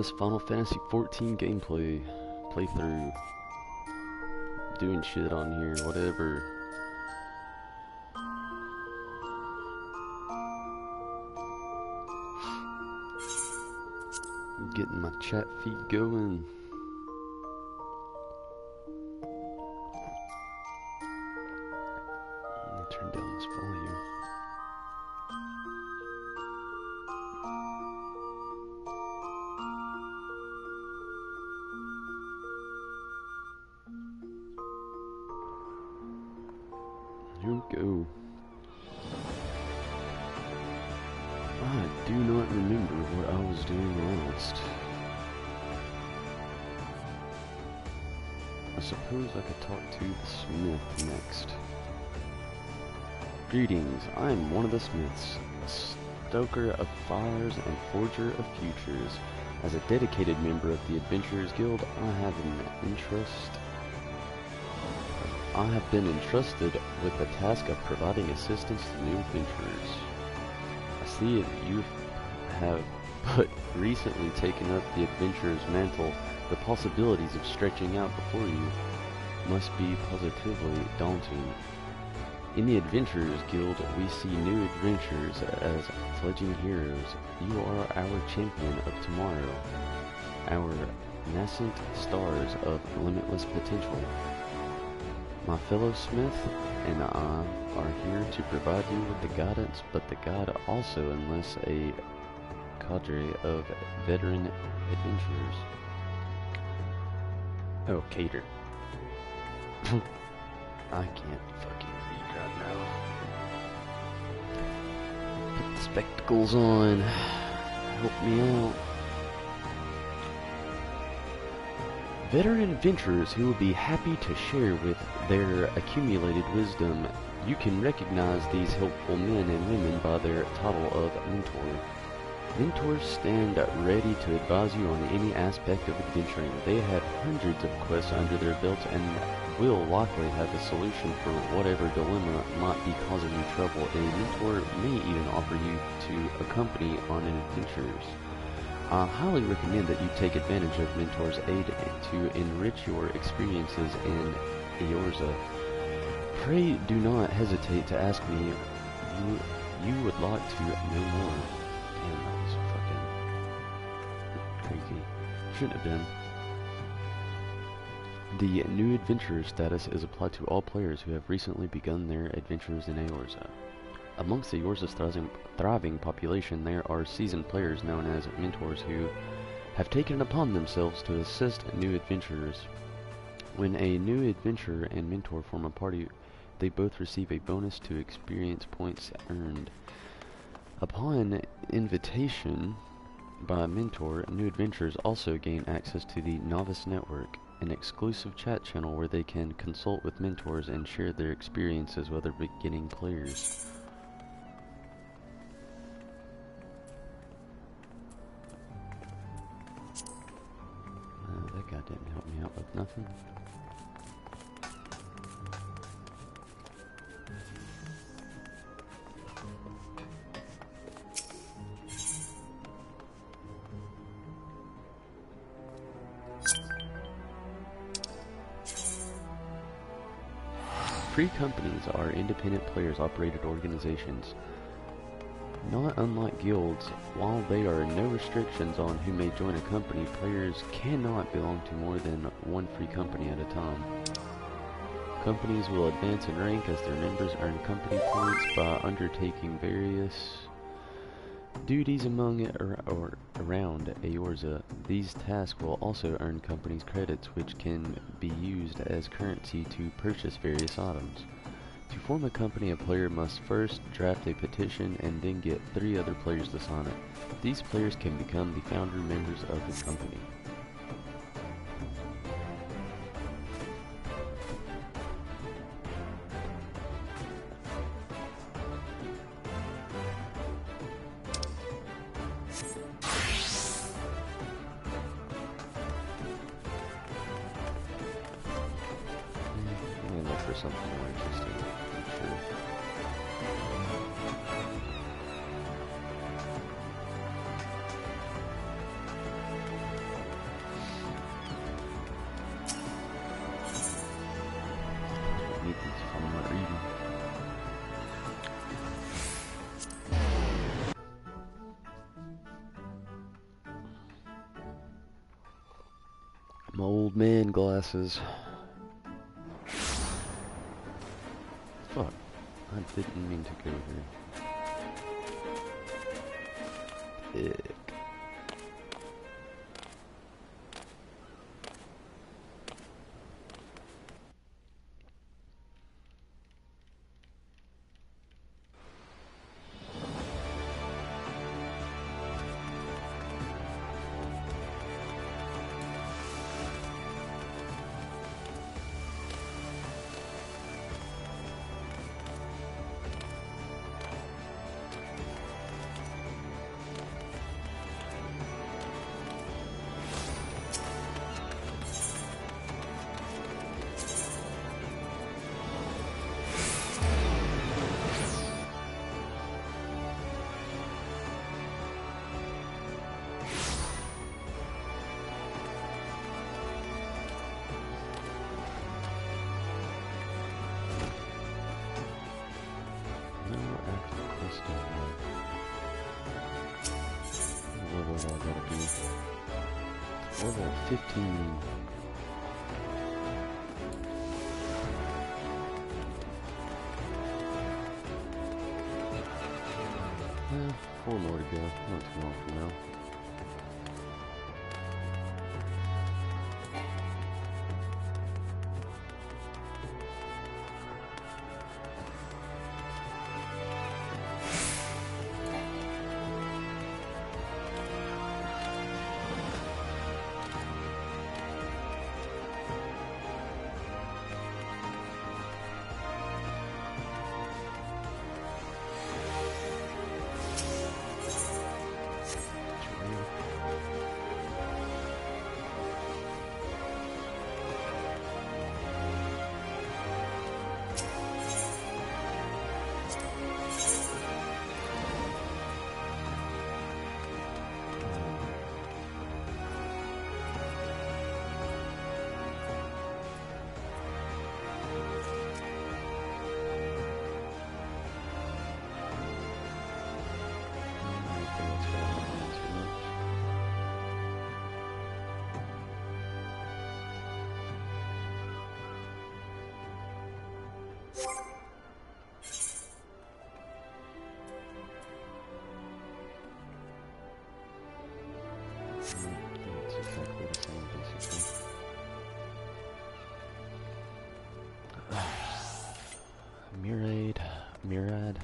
this Final Fantasy 14 gameplay playthrough. Doing shit on here, whatever. Getting my chat feed going. Let me turn down this volume. Here we go. I do not remember what I was doing last. I suppose I could talk to the smith next. Greetings, I am one of the smiths, a stoker of fires and forger of futures. As a dedicated member of the Adventurers Guild, I have been entrusted with the task of providing assistance to new adventurers. I see that you have but recently taken up the adventurer's mantle. The possibilities of stretching out before you must be positively daunting. In the Adventurers Guild, we see new adventurers as fledgling heroes. You are our champion of tomorrow, our nascent stars of limitless potential. My fellow smith and I are here to provide you with the guidance, but the guide also enlists a cadre of veteran adventurers. Oh, cater. I can't fucking read right now. Put the spectacles on. Help me out. Veteran adventurers who will be happy to share with their accumulated wisdom. You can recognize these helpful men and women by their title of mentor. Mentors stand ready to advise you on any aspect of adventuring. They have hundreds of quests under their belts and will likely have a solution for whatever dilemma might be causing you trouble. A mentor may even offer you to accompany on an adventures. I highly recommend that you take advantage of Mentor's aid to enrich your experiences in Eorza. Pray do not hesitate to ask me you would like to know more. Damn, that was fucking crazy. Shouldn't have been. The new adventurer status is applied to all players who have recently begun their adventures in Eorza. Amongst the Eorza's thriving population, there are seasoned players known as mentors who have taken it upon themselves to assist new adventurers. When a new adventurer and mentor form a party, they both receive a bonus to experience points earned. Upon invitation by a mentor, new adventurers also gain access to the Novice Network, an exclusive chat channel where they can consult with mentors and share their experiences with other beginning players. That guy didn't help me out with nothing. Free companies are independent players-operated organizations. Not unlike guilds, while there are no restrictions on who may join a company, players cannot belong to more than one free company at a time. Companies will advance in rank as their members earn company points by undertaking various duties among or around Eorza. These tasks will also earn companies credits, which can be used as currency to purchase various items. To form a company, a player must first draft a petition and then get 3 other players to sign it. These players can become the founder members of the company. Let me look for something more interesting. Sure. My old man glasses. Fuck. I didn't mean to go here. Ick. Level I gotta be. Level 15. Four more to go. Not too long from now. It's exactly the same, basically. Myriad,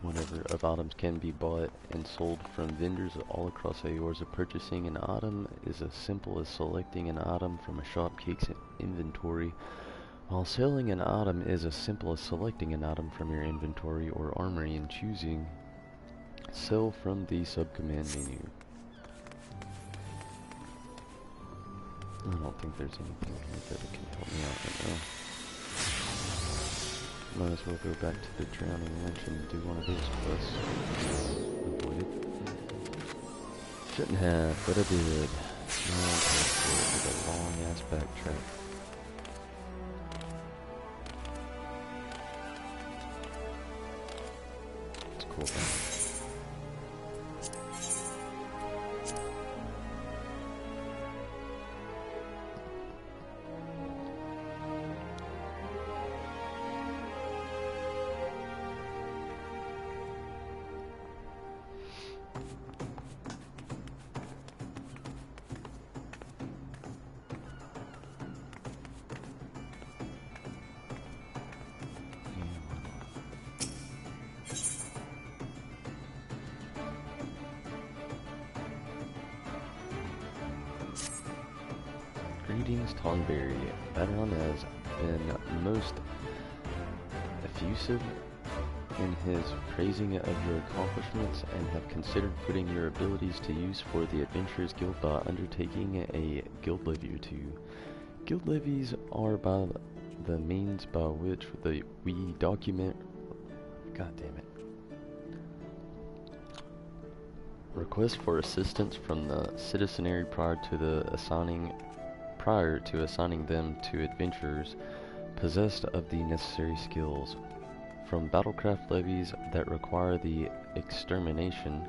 whatever, of items can be bought and sold from vendors all across Aorza. Purchasing an item is as simple as selecting an item from a shopkeep's inventory, while selling an item is as simple as selecting an item from your inventory or armory and choosing sell from the subcommand menu. I don't think there's anything here that can help me out right now. Might as well go back to the Drowning Wrench and do one of those quests. Avoided. Shouldn't have, but I did. It's a long ass backtrack. It's cool though. Greetings, Tonberry. Battleon has been most effusive in his praising of your accomplishments and have considered putting your abilities to use for the Adventurers Guild by undertaking a guild levy or two. Guild levies are by the means by which we document... God damn it. Requests for assistance from the citizenry prior to assigning them to adventurers possessed of the necessary skills. From battlecraft levies that require the extermination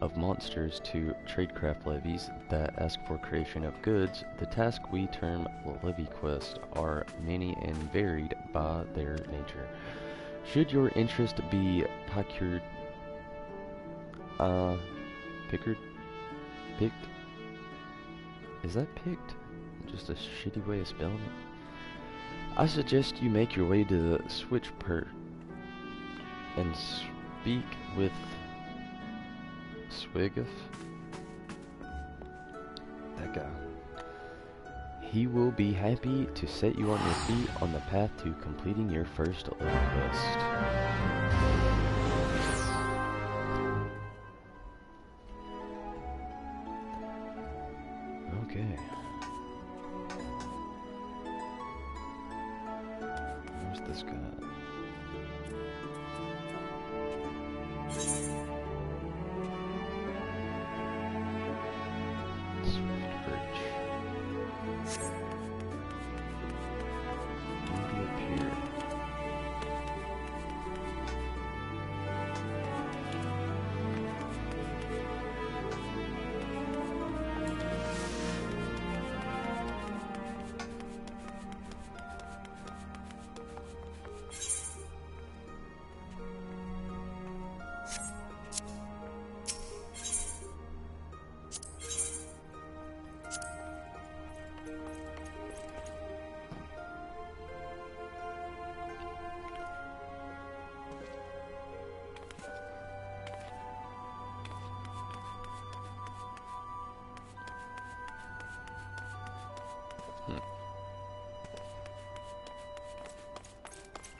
of monsters to tradecraft levies that ask for creation of goods, the tasks we term levy quests are many and varied by their nature. Should your interest be picked? Is that picked? Just a shitty way of spelling it? I suggest you make your way to the switch pert and speak with Swiggoth. That guy. He will be happy to set you on your feet on the path to completing your first levy quest. Okay. Where's this guy? Swift Bridge. Maybe up here.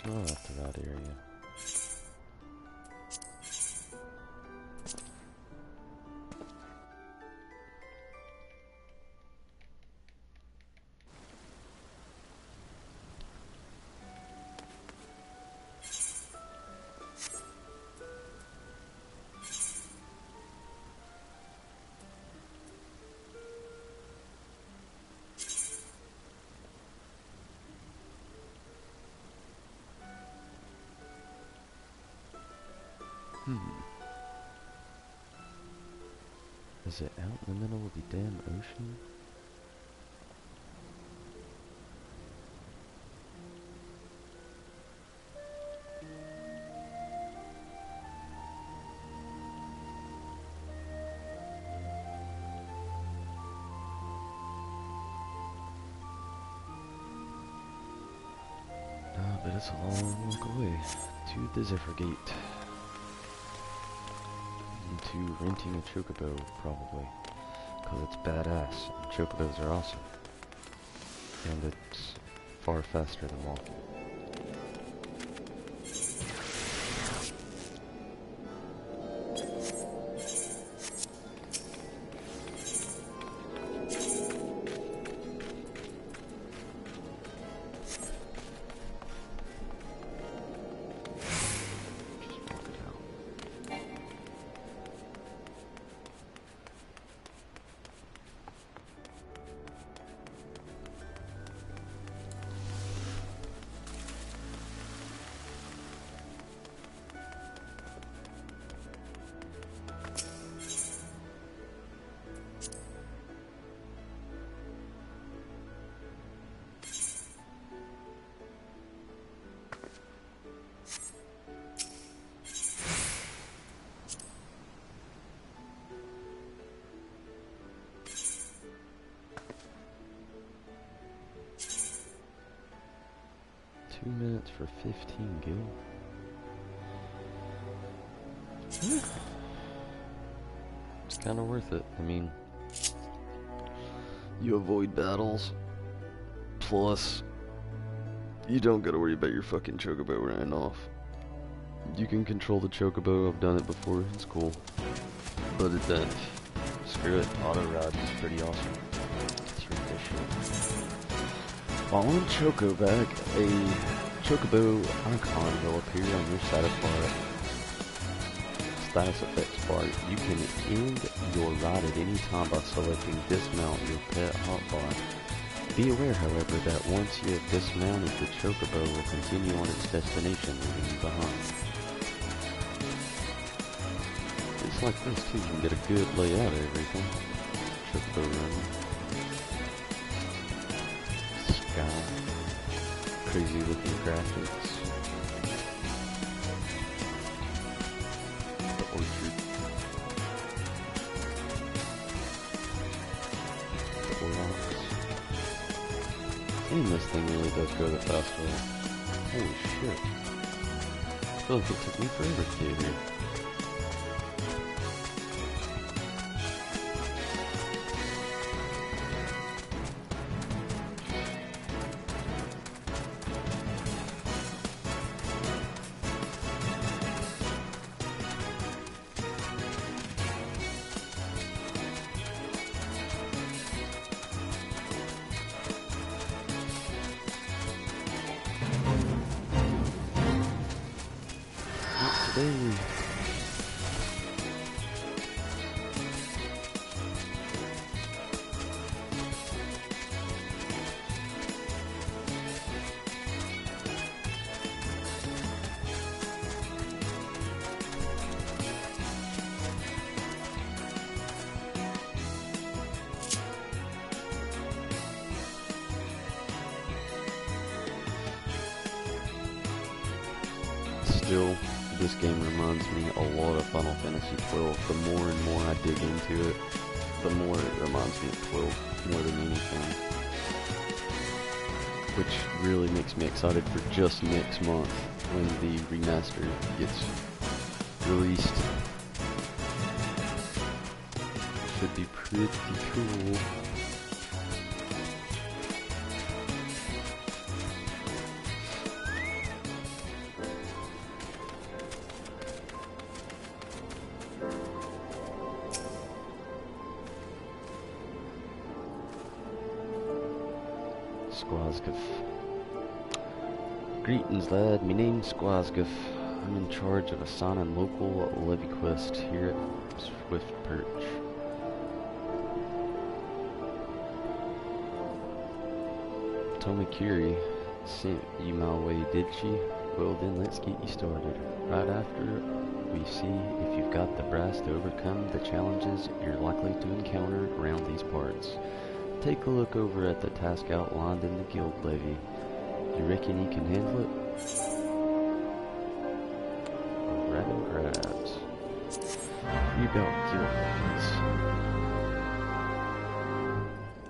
Oh, that's the right area. Is it out in the middle of the damn ocean? No, but it's a long walk away to the Zephyr Gate. To renting a chocobo, probably, because it's badass. And chocobos are awesome, and it's far faster than walking. Minutes for 15 gil. It's kind of worth it. I mean, you avoid battles, plus you don't gotta worry about your fucking chocobo running off. You can control the chocobo. I've done it before. It's cool, but it's screw it. Auto ride is pretty awesome. Let's read this shit. While on Chocoback, a Chocobo icon will appear on your status effects bar. You can end your ride at any time by selecting dismount your pet hotbar. Be aware, however, that once you have dismounted, the Chocobo will continue on its destination, leaving you behind. This like this too, you can get a good layout of everything. Triple running. Sky. Crazy looking graphics. The orchard. The rocks. And this thing really does go the fast way. Holy shit. I feel like it took me forever to get here. Today. Still, this game reminds me a lot of Final Fantasy XII. The more and more I dig into it, the more it reminds me of 12, more than anything. Which really makes me excited for just next month, when the remaster gets released. Should be pretty cool. Squazguf. Greetings, lad. Me name's Squazguf. I'm in charge of assigning local levy quests here at Swift Perch. Tomikiri sent you my way, did she? Well then, let's get you started. Right after we see if you've got the brass to overcome the challenges you're likely to encounter around these parts. Take a look over at the task outlined in the guild levy. You reckon you can handle it? Random crabs. You got guild levies.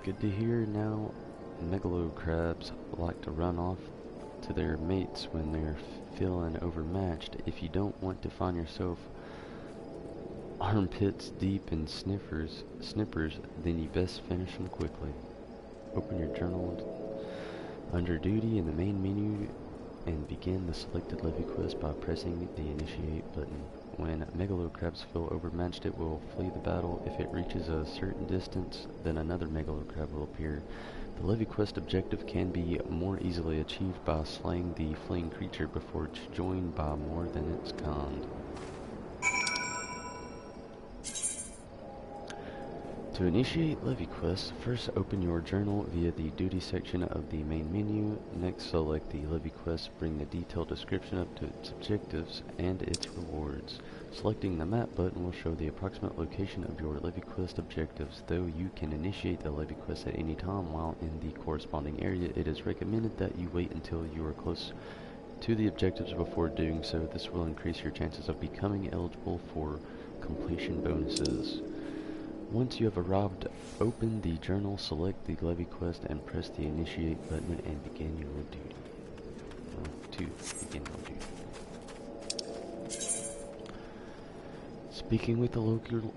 Good to hear. Now, megalo crabs like to run off to their mates when they're feeling overmatched. If you don't want to find yourself armpits deep in snippers, then you best finish them quickly. Open your journal under duty in the main menu and begin the selected levy quest by pressing the initiate button. When megalo crabs feel overmatched, it will flee the battle. If it reaches a certain distance, then another megalo crab will appear. The levy quest objective can be more easily achieved by slaying the fleeing creature before it's joined by more than its kind. To initiate levy quests, first open your journal via the duty section of the main menu. Next, select the levy quest, bring the detailed description up to its objectives and its rewards. Selecting the map button will show the approximate location of your levy quest objectives. Though you can initiate the levy quest at any time while in the corresponding area, it is recommended that you wait until you are close to the objectives before doing so. This will increase your chances of becoming eligible for completion bonuses. Once you have arrived, open the journal, select the levy quest, and press the initiate button and begin your duty. Speaking with the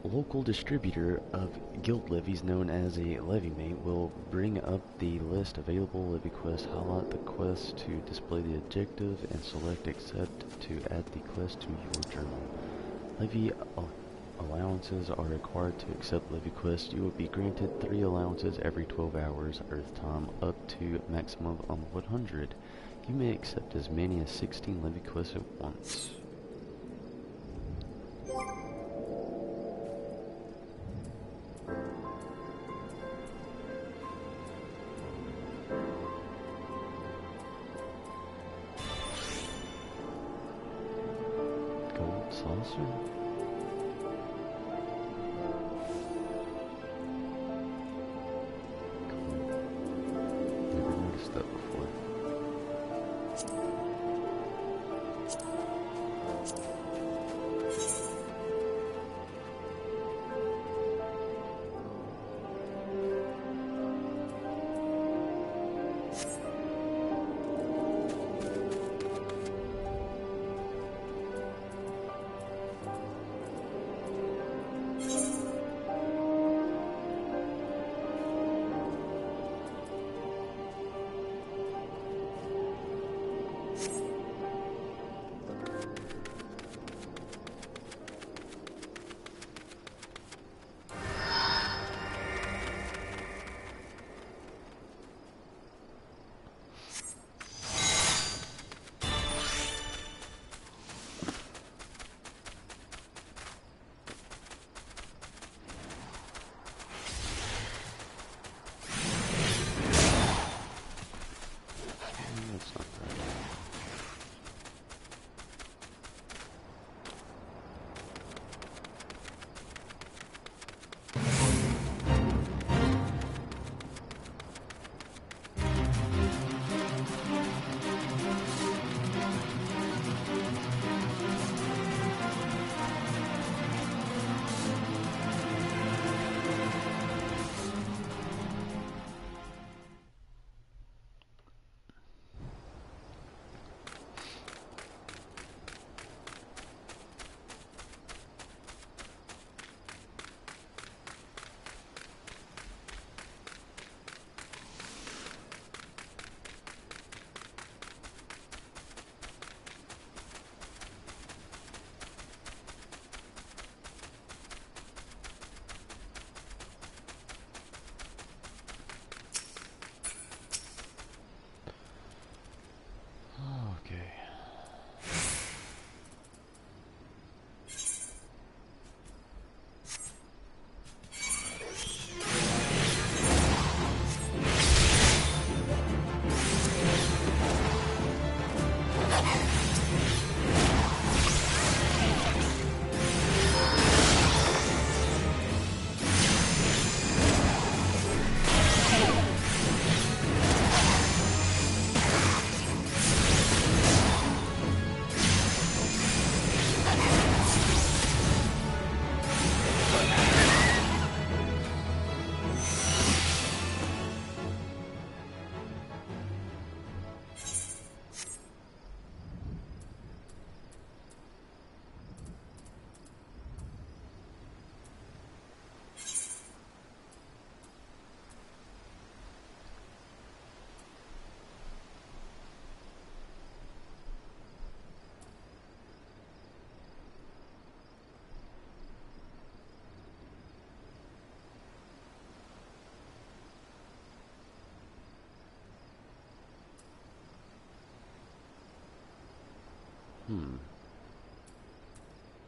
local distributor of guild levies known as a levy mate will bring up the list of available levy quests, highlight the quest to display the objective, and select accept to add the quest to your journal. Levy allowances are required to accept levy quests. You will be granted 3 allowances every 12 hours Earth time, up to maximum of 100. You may accept as many as 16 levy quests at once. Gold saucer?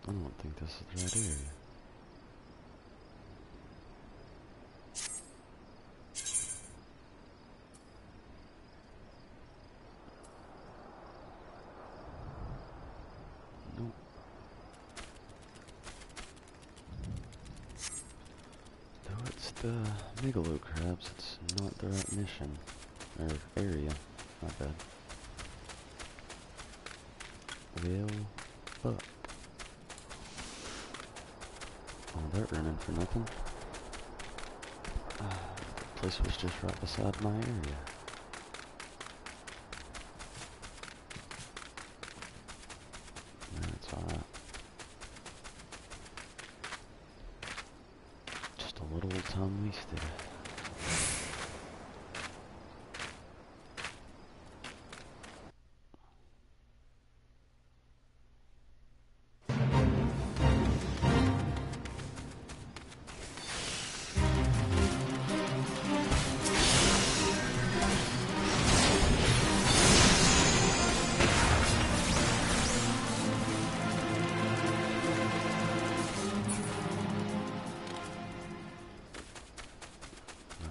I don't think this is the right area. Nope. Though it's the megalo crabs, it's not the right mission. Or area. My bad. Well, fuck. Oh, they're running for nothing. The place was just right beside my area. That's alright. Just a little time wasted.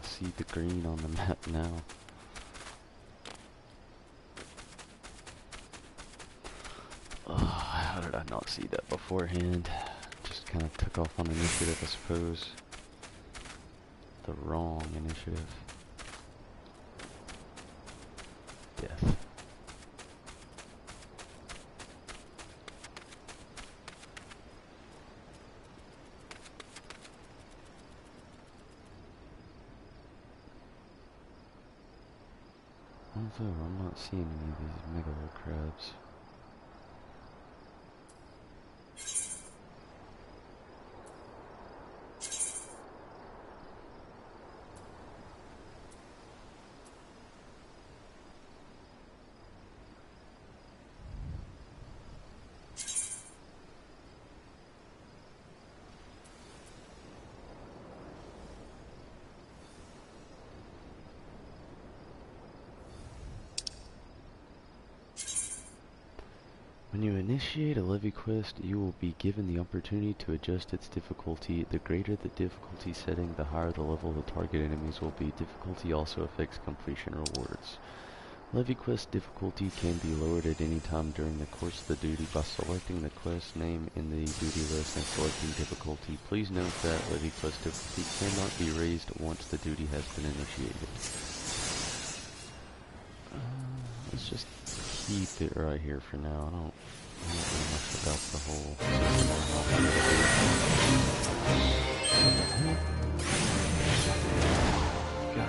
See the green on the map now. Oh, how did I not see that beforehand? Just kind of took off on initiative, I suppose. The wrong initiative. Death. Although I'm not seeing any of these megalo crabs. When you initiate a levy quest, you will be given the opportunity to adjust its difficulty. The greater the difficulty setting, the higher the level the target enemies will be. Difficulty also affects completion rewards. Levy quest difficulty can be lowered at any time during the course of the duty by selecting the quest name in the duty list and selecting difficulty. Please note that levy quest difficulty cannot be raised once the duty has been initiated. Let's just keep it right here for now. I don't know much about the whole system. Got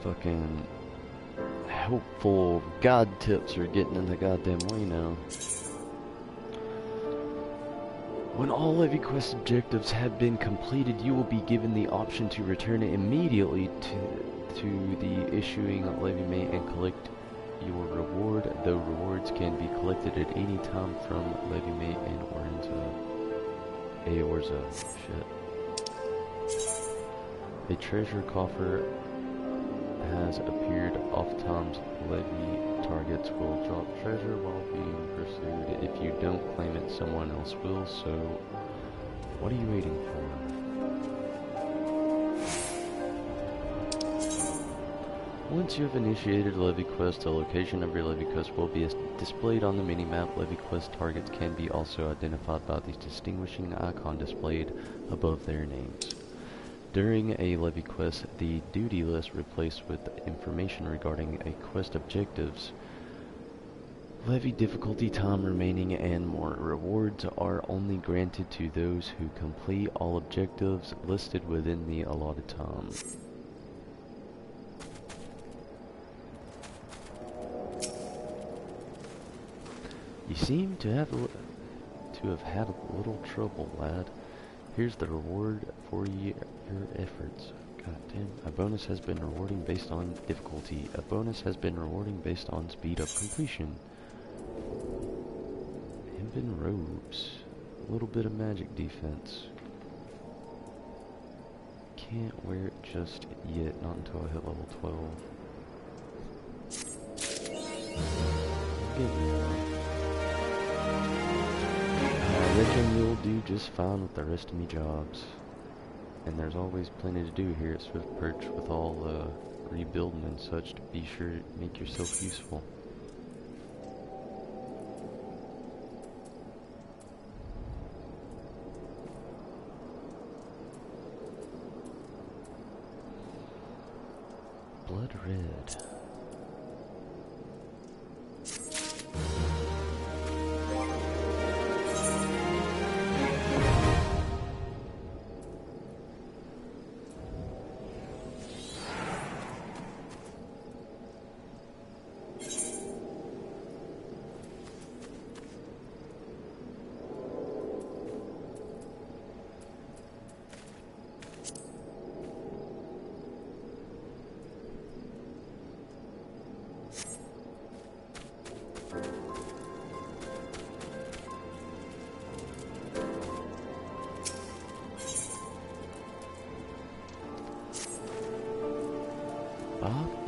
fucking helpful god tips are getting in the goddamn way now. When all levy quest objectives have been completed, you will be given the option to return immediately to the issuing levy mate and collect your reward, though rewards can be collected at any time from levy mate and Orza. Shit. A treasure coffer has appeared. Oftentimes levy targets will drop treasure while being pursued. If you don't claim it, someone else will, so what are you waiting for? Once you have initiated a levy quest, the location of your levy quest will be displayed on the minimap. Levy quest targets can be also identified by the distinguishing icon displayed above their names. During a levy quest, the duty list replaced with information regarding a quest objectives, levy difficulty, time remaining, and more. Rewards are only granted to those who complete all objectives listed within the allotted time. You seem to have had a little trouble, lad. Here's the reward for your efforts. God damn. A bonus has been rewarding based on difficulty. A bonus has been rewarding based on speed of completion. Hempen robes. A little bit of magic defense. Can't wear it just yet, not until I hit level 12. I reckon you'll do just fine with the rest of me jobs. And there's always plenty to do here at Swift Perch with all the rebuilding and such, to be sure to make yourself useful. Blood red.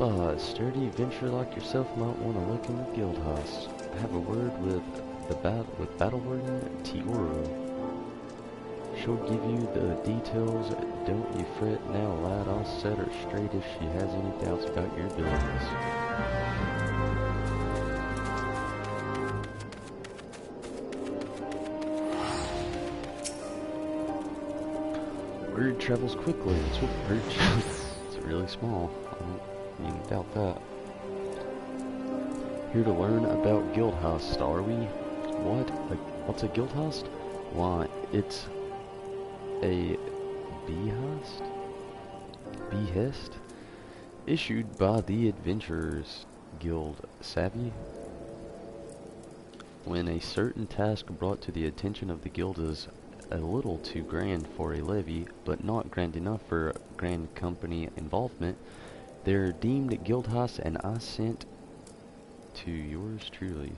A sturdy adventurer like yourself might want to look in the guild house. Have a word with Battle Warden Tioro. She'll give you the details. Don't you fret now, lad. I'll set her straight if she has any doubts about your abilities. Word travels quickly. It's with Perch. It's really small. I don't even doubt that. Here to learn about guild host, are we? What's a guild host? Why, it's a behest issued by the Adventurers Guild. Savvy? When a certain task brought to the attention of the guild is a little too grand for a levy, but not grand enough for grand company involvement, they're deemed guild hosts, and I sent to yours truly.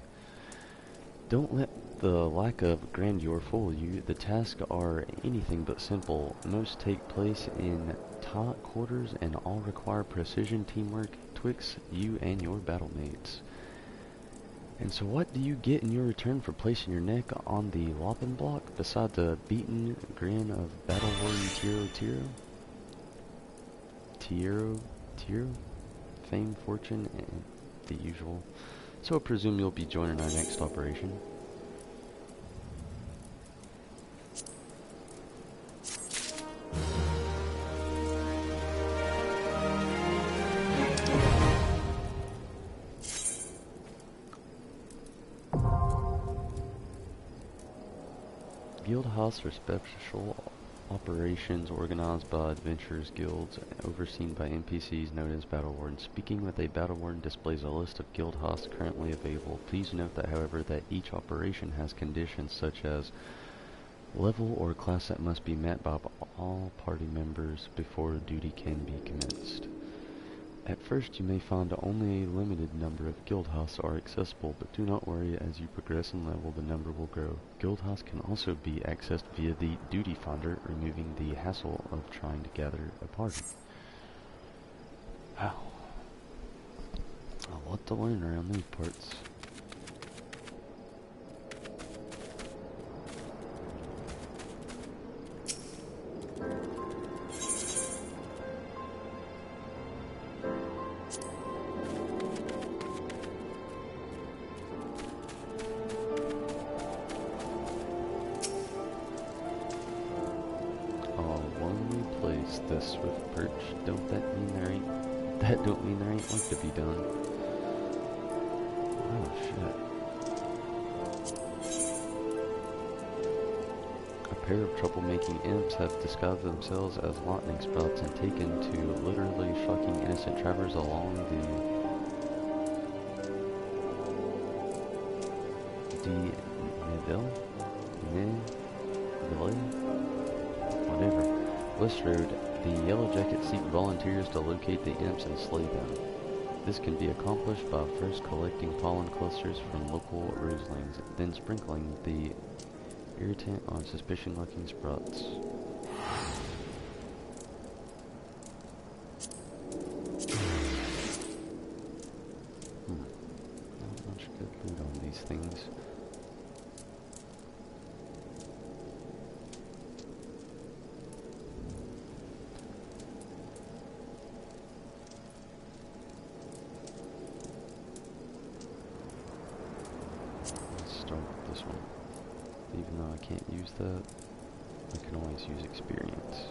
Don't let the lack of grandeur fool you. The tasks are anything but simple. Most take place in tight quarters and all require precision teamwork twixt you and your battlemates. And so what do you get in your return for placing your neck on the lopping block beside the beaten grin of Battle Warden Tiero? Fame, fortune, and the usual. So I presume you'll be joining our next operation. Guild hosts are special operations organized by adventurers guilds, overseen by NPCs known as Battle Wardens. Speaking with a Battle Warden displays a list of guild hosts currently available. Please note that, however, that each operation has conditions such as level or class that must be met by all party members before duty can be commenced. At first you may find only a limited number of guild hosts are accessible, but do not worry, as you progress in level the number will grow. Guild hosts can also be accessed via the duty finder, removing the hassle of trying to gather a party. Wow. A lot to learn around these parts. This with Perch, don't mean there ain't work to be done. Oh shit. A pair of troublemaking imps have disguised themselves as lightning sprouts and taken to literally shocking innocent travelers along the Neville, whatever. West Road, the Yellow Jackets seek volunteers to locate the imps and slay them. This can be accomplished by first collecting pollen clusters from local roselings, then sprinkling the irritant on suspicion-looking sprouts. Not much good loot on these things. This one. Even though I can't use that, I can always use experience.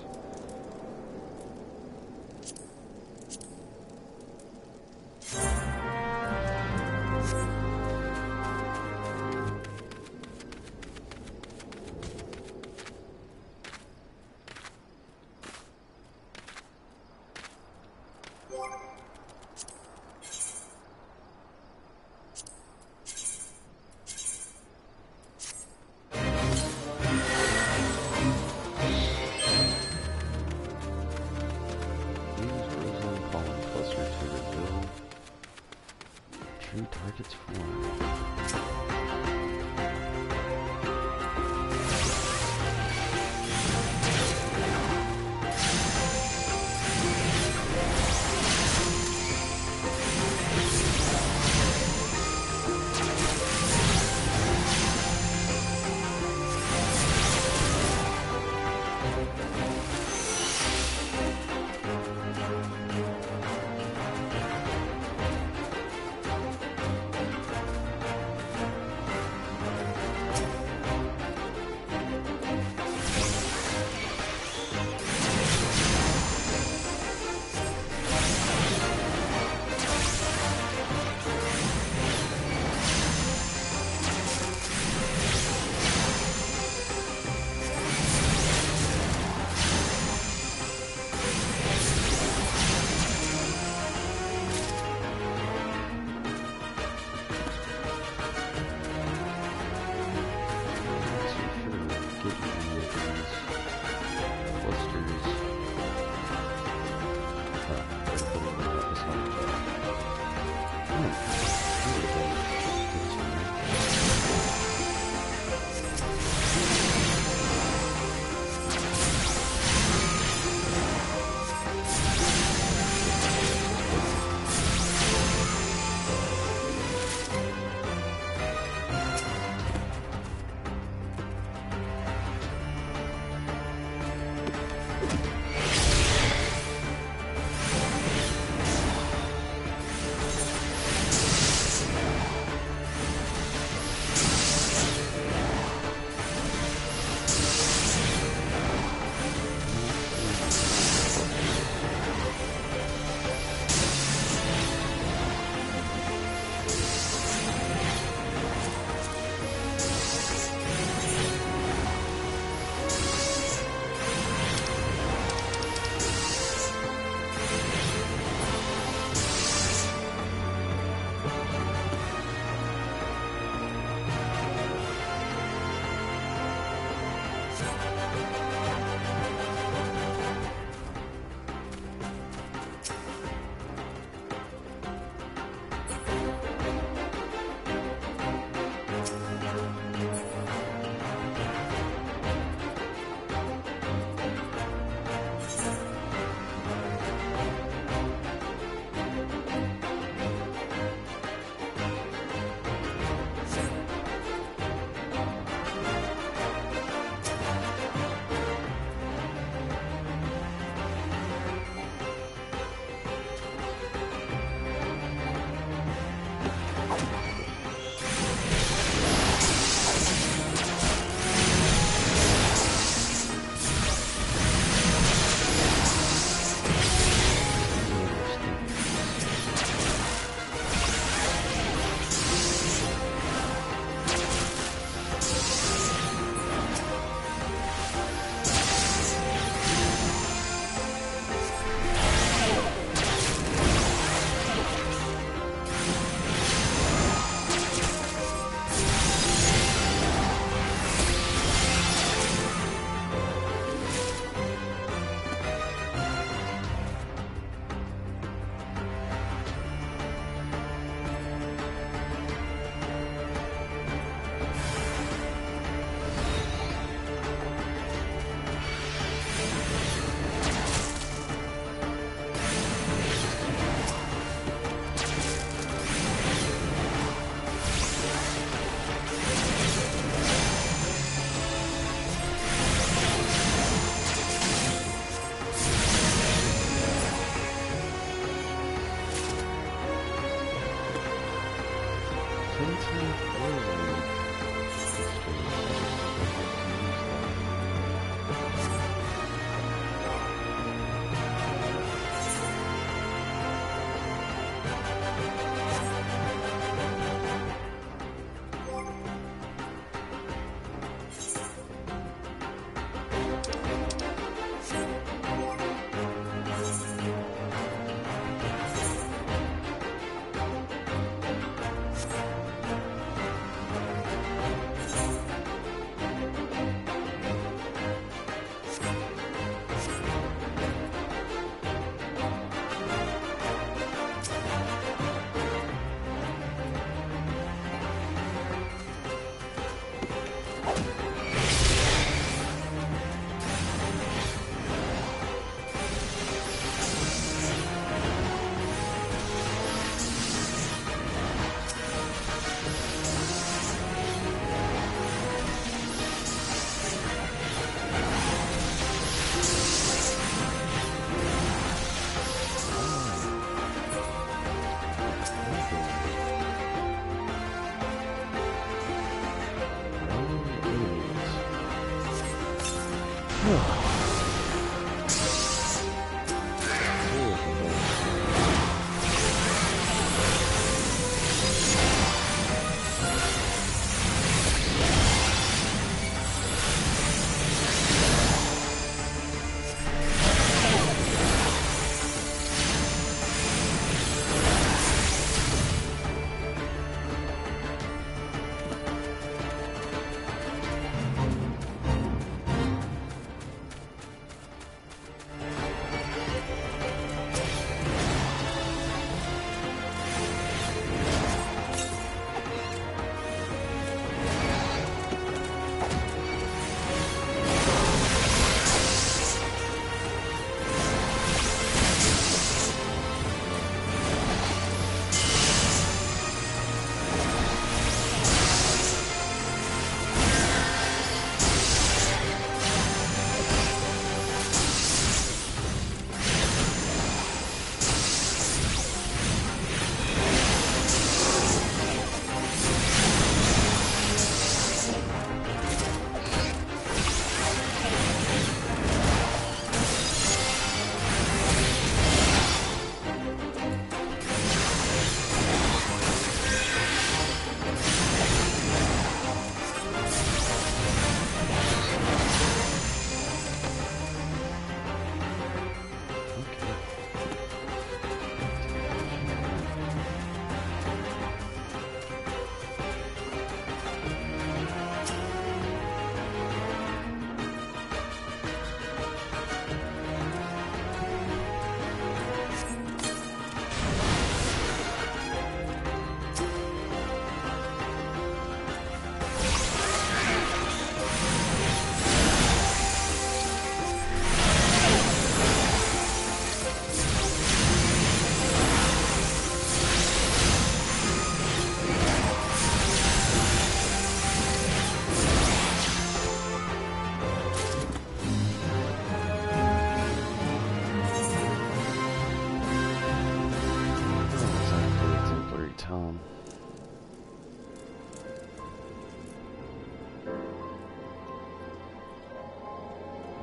True targets formed.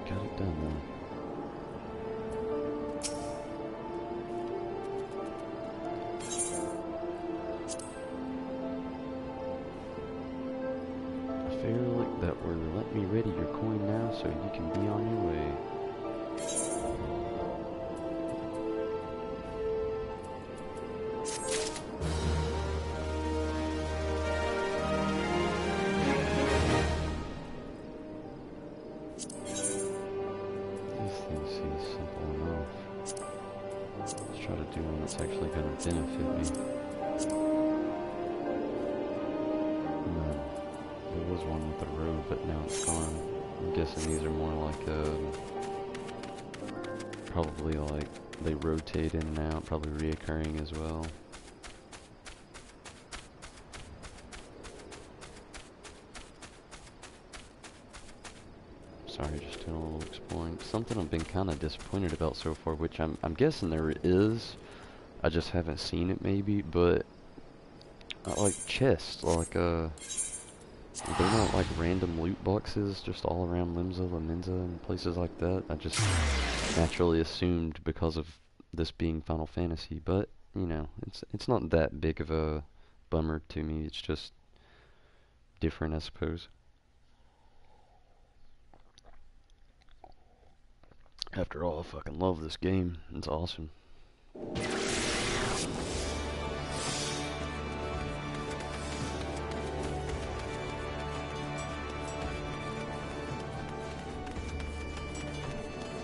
Got it done though. I feel like that we're let me ready your coin now so you can be on your way. Benefit me. No, there was one with the road, but now it's gone. I'm guessing these are more like probably like they rotate in and out, probably reoccurring as well. Sorry, just doing a little exploring. Something I've been kind of disappointed about so far, which I'm guessing there is. I just haven't seen it maybe, but like chests, like they're not like random loot boxes just all around Limsa, Laminza, and places like that. I just naturally assumed because of this being Final Fantasy, but you know, it's not that big of a bummer to me. It's just different, I suppose. After all, I fucking love this game. It's awesome. I'm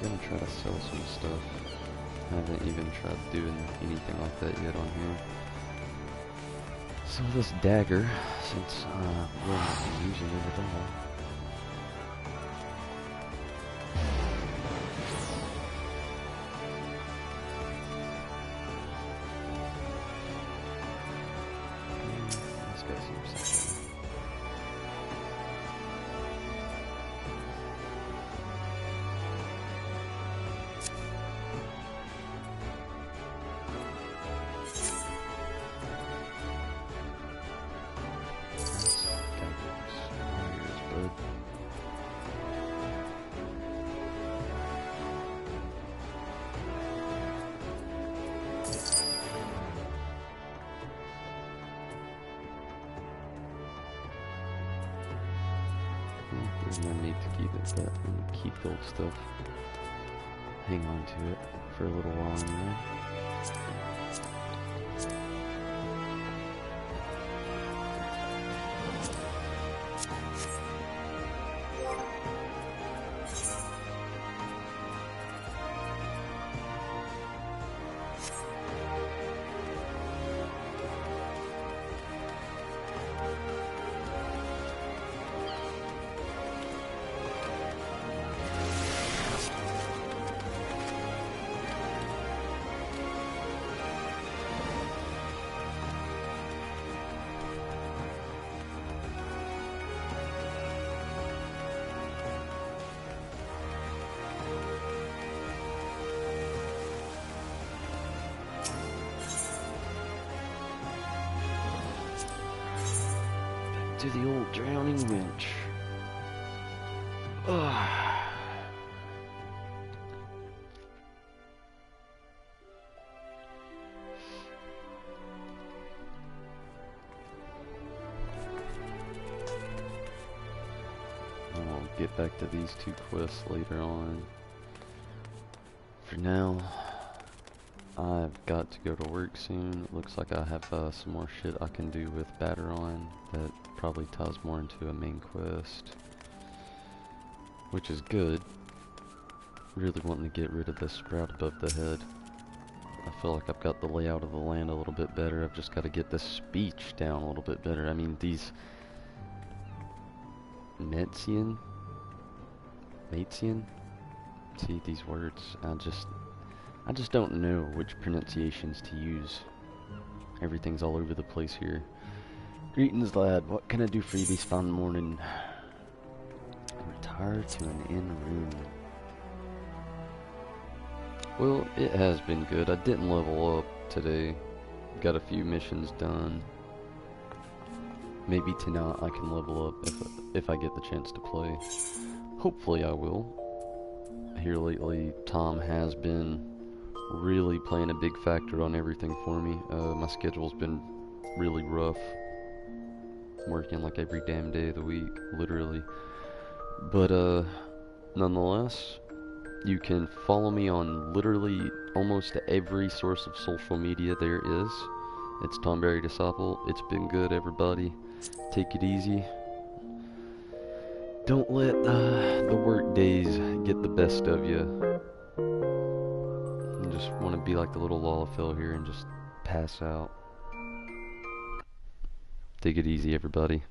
gonna try to sell some stuff. I haven't even tried doing anything like that yet on here. So this dagger, since we're not using it at all. Let's get some stuff. There's no need to keep it, but I'm gonna keep the old stuff. Hang on to it for a little while anyway. To the old drowning winch. Ugh. I'll get back to these two quests later on. For now, I've got to go to work soon. It looks like I have some more shit I can do with Batteron that probably ties more into a main quest, which is good. Really wanting to get rid of this sprout above the head. I feel like I've got the layout of the land a little bit better. I've just got to get this speech down a little bit better. I mean, these Metsian? See, these words, I just don't know which pronunciations to use. Everything's all over the place here. Greetings, lad. What can I do for you this fine morning? Retire to an inn room. Well, it has been good. I didn't level up today. Got a few missions done. Maybe tonight I can level up if I get the chance to play. Hopefully I will. Here lately, Tom has been really playing a big factor on everything for me. My schedule's been really rough. Working like every damn day of the week, literally. But nonetheless, you can follow me on literally almost every source of social media there is. It's Tomberry Disciple. It's been good, everybody. Take it easy. Don't let the work days get the best of you. I just want to be like the little Lalafell here and just pass out. Take it easy, everybody.